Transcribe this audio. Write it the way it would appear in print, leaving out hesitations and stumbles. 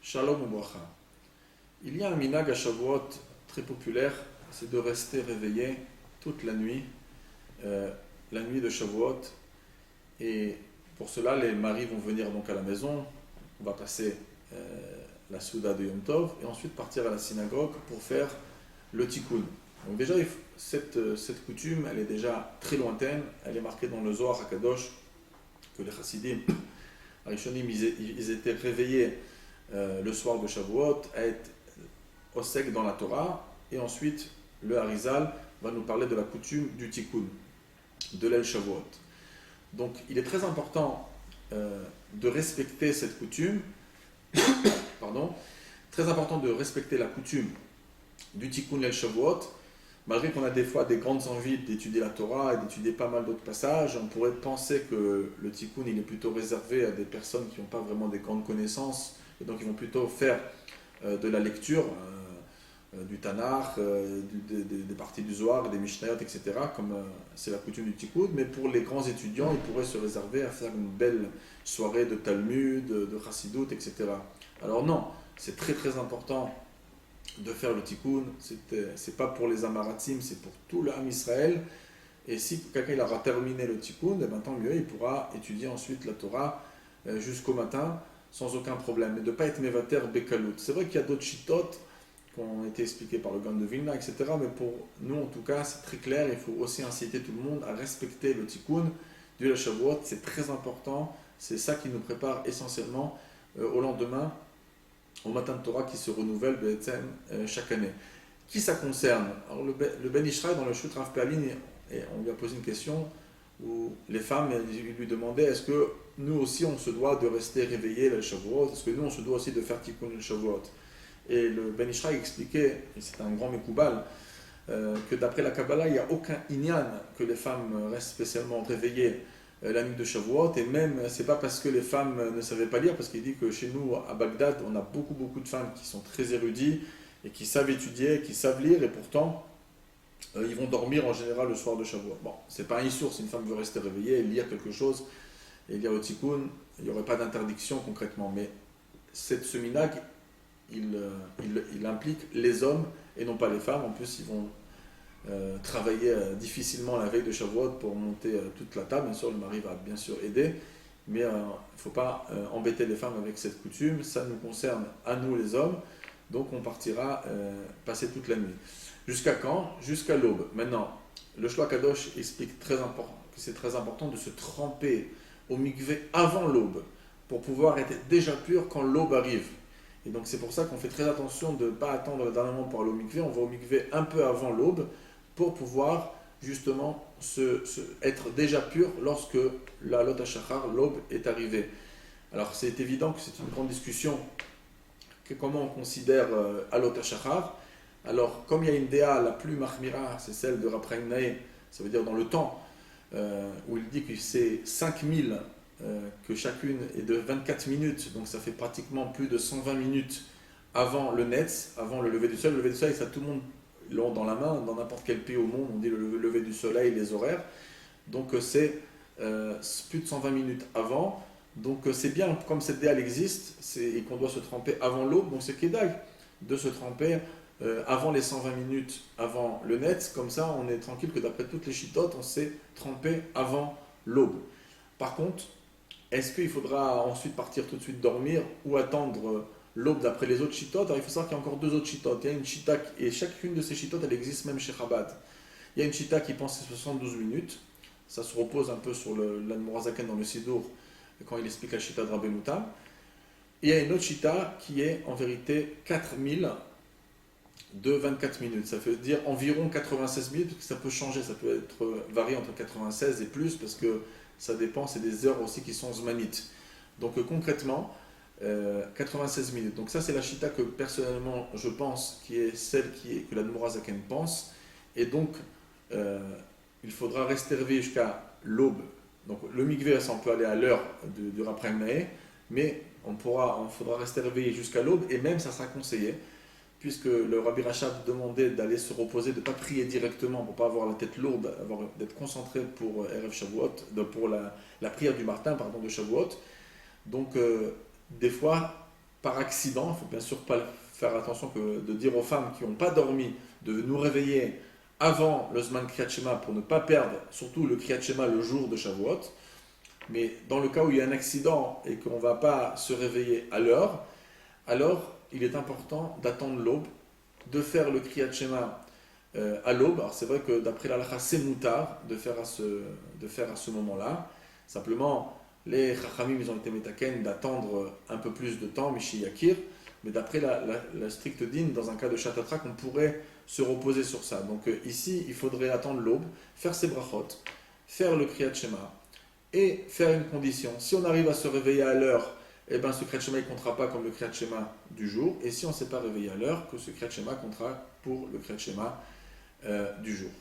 Shalom ou bracha. Il y a un minhag à Shavuot très populaire, c'est de rester réveillé toute la nuit de Shavuot. Et pour cela, les maris vont venir donc à la maison, on va passer la Souda de Yom Tov, et ensuite partir à la synagogue pour faire le Tikkun. Donc déjà, cette coutume, elle est déjà très lointaine, elle est marquée dans le Zohar HaKadosh, que les Chassidim, Arishonim, ils étaient réveillés le soir de Shavuot, à être au sec dans la Torah, et ensuite le Harizal va nous parler de la coutume du Tikkun, de l'El Shavuot. Donc il est très important de respecter cette coutume, pardon, très important de respecter la coutume du Tikkun El Shavuot, malgré qu'on a des fois des grandes envies d'étudier la Torah et d'étudier pas mal d'autres passages. On pourrait penser que le Tikkun il est plutôt réservé à des personnes qui n'ont pas vraiment des grandes connaissances, et donc ils vont plutôt faire de la lecture, du Tanakh, des parties du Zohar, des Mishnayot, etc., comme c'est la coutume du Tikkun. Mais pour les grands étudiants, ils pourraient se réserver à faire une belle soirée de Talmud, de Chassidut, etc. Alors non, c'est très très important de faire le Tikkun. C'est pas pour les Amaratim, c'est pour tout le Ham Israël. Et si quelqu'un il aura terminé le Tikkun, eh ben, tant mieux, il pourra étudier ensuite la Torah jusqu'au matin sans aucun problème. Et de ne pas être Mevater Bekalout. C'est vrai qu'il y a d'autres chitotes qui ont été expliquées par le Gaon de Vilna, etc. Mais pour nous, en tout cas, c'est très clair. Il faut aussi inciter tout le monde à respecter le Tikkun du Shavuot. C'est très important. C'est ça qui nous prépare essentiellement au lendemain, au matin de Torah qui se renouvelle chaque année. Qui ça concerne? Alors, le Ben Ishraï, dans le Shut Rav Perlin, on lui a posé une question où les femmes lui demandaient est-ce que nous aussi on se doit de rester réveillés le Shavuot? Est-ce que nous on se doit aussi de faire Tikkun le Shavuot? Et le Ben Ishraï expliquait, et c'est un grand Mekoubal, que d'après la Kabbalah, il n'y a aucun inyan que les femmes restent spécialement réveillées la nuit de Shavuot, et même, c'est pas parce que les femmes ne savaient pas lire, parce qu'il dit que chez nous, à Bagdad, on a beaucoup de femmes qui sont très érudites, et qui savent étudier, qui savent lire, et pourtant, ils vont dormir en général le soir de Shavuot. Bon, c'est pas un issour, si une femme veut rester réveillée et lire quelque chose, et lire le Tikkun, il n'y aurait pas d'interdiction concrètement, mais ce minhag, il implique les hommes, et non pas les femmes. En plus, ils vont travailler difficilement la veille de Shavuot pour monter toute la table. Bien sûr, le mari va bien sûr aider, mais il ne faut pas embêter les femmes avec cette coutume. Ça nous concerne à nous les hommes, donc on partira passer toute la nuit. Jusqu'à quand? Jusqu'à l'aube. Maintenant, le Shloah Kadosh explique que c'est très important de se tremper au mikvé avant l'aube, pour pouvoir être déjà pur quand l'aube arrive. Et donc c'est pour ça qu'on fait très attention de ne pas attendre le dernier moment pour aller au mikvé. On va au mikvé un peu avant l'aube, pour pouvoir justement être déjà pur lorsque la Lot HaShachar, l'aube, est arrivée. Alors c'est évident que c'est une grande discussion, comment on considère Alot HaShachar. Alors comme il y a une déa la plus mahmira, c'est celle de Rav Chaim Naeh, ça veut dire dans le temps, où il dit que c'est 5000, que chacune est de 24 minutes, donc ça fait pratiquement plus de 120 minutes avant le Netz, avant le lever du soleil. Le lever du soleil, ça tout le monde l'ont dans la main, dans n'importe quel pays au monde, on dit le lever du soleil, les horaires. Donc c'est plus de 120 minutes avant. Donc c'est bien, comme cette déale existe, et qu'on doit se tremper avant l'aube, donc c'est Kedag de se tremper avant les 120 minutes, avant le net. Comme ça, on est tranquille que d'après toutes les chitotes, on s'est trempé avant l'aube. Par contre, est-ce qu'il faudra ensuite partir tout de suite dormir ou attendre l'aube d'après les autres chitotes? Alors il faut savoir qu'il y a encore deux autres chitotes. Il y a une chita, et chacune de ces chitotes, elle existe même chez Chabad. Il y a une chita qui pense que c'est 72 minutes. Ça se repose un peu sur l'Admorazaken dans le Sidour, quand il explique la chita de Rabbeinu Tam. Et il y a une autre chita qui est en vérité 4000 de 24 minutes. Ça veut dire environ 96 minutes, parce que ça peut changer, ça peut être varié entre 96 et plus, parce que ça dépend, c'est des heures aussi qui sont zmanites. Donc concrètement, 96 minutes. Donc ça c'est la chita que personnellement je pense qui est celle que l'Admorazaken pense. Et donc il faudra rester réveillé jusqu'à l'aube. Donc le mikvé, ça on peut aller à l'heure du Rav Chaim Naeh, mais on faudra rester réveillé jusqu'à l'aube, et même ça sera conseillé, puisque le Rabbi Rachab demandait d'aller se reposer, de ne pas prier directement pour ne pas avoir la tête lourde, d'être concentré pour Erev Shavuot, pour la prière du matin, de Shavuot. Donc des fois, par accident, il faut bien sûr pas faire attention de dire aux femmes qui n'ont pas dormi de nous réveiller avant le Zman Kriyat Shema pour ne pas perdre, surtout le Kriyat Shema le jour de Shavuot. Mais dans le cas où il y a un accident et qu'on ne va pas se réveiller à l'heure, alors il est important d'attendre l'aube, de faire le Kriyat Shema à l'aube. Alors c'est vrai que d'après l'Halakha, c'est moutard de faire à ce moment-là. Simplement, les Chachamim, ils ont été métaken d'attendre un peu plus de temps, Michi Yakir. Mais d'après la stricte dîne, dans un cas de Shatatrak, on pourrait se reposer sur ça. Donc ici, il faudrait attendre l'aube, faire ses brachot, faire le Kriyat Shema et faire une condition. Si on arrive à se réveiller à l'heure, eh ben, ce Kriyat Shema ne comptera pas comme le Kriyat Shema du jour. Et si on ne s'est pas réveillé à l'heure, que ce Kriyat Shema comptera pour le Kriyat Shema du jour.